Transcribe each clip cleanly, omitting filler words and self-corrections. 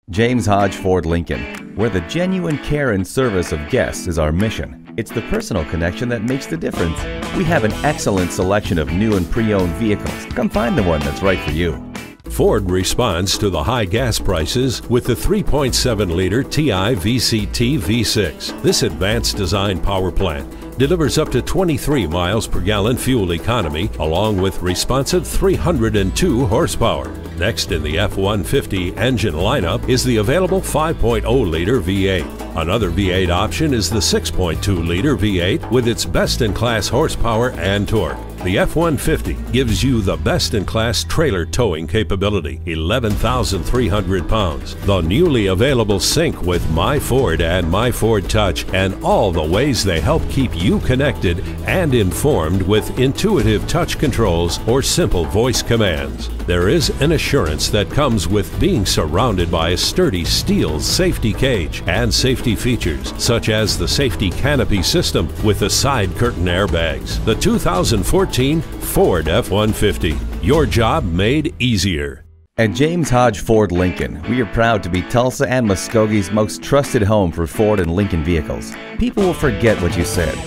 James Hodge Ford Lincoln, where the genuine care and service of guests is our mission. It's the personal connection that makes the difference. We have an excellent selection of new and pre-owned vehicles. Come find the one that's right for you. Ford responds to the high gas prices with the 3.7-liter TI VCT V6. This advanced design power plant delivers up to 23 miles per gallon fuel economy along with responsive 302 horsepower. Next in the F-150 engine lineup is the available 5.0-liter V8. Another V8 option is the 6.2-liter V8 with its best-in-class horsepower and torque. The F-150 gives you the best-in-class trailer towing capability, 11,300 pounds. The newly available Sync with My Ford and My Ford Touch, and all the ways they help keep you connected and informed with intuitive touch controls or simple voice commands. There is an assurance that comes with being surrounded by a sturdy steel safety cage and safety features such as the safety canopy system with the side curtain airbags. The 2014 Ford F-150. Your job made easier. At James Hodge Ford Lincoln, we are proud to be Tulsa and Muskoge's most trusted home for Ford and Lincoln vehicles. People will forget what you said.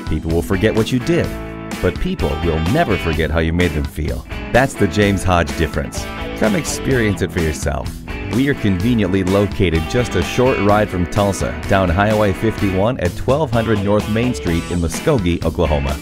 People will forget what you did. But people will never forget how you made them feel. That's the James Hodge difference. Come experience it for yourself. We are conveniently located just a short ride from Tulsa, down Highway 51 at 1200 North Main Street in Muskogee, Oklahoma.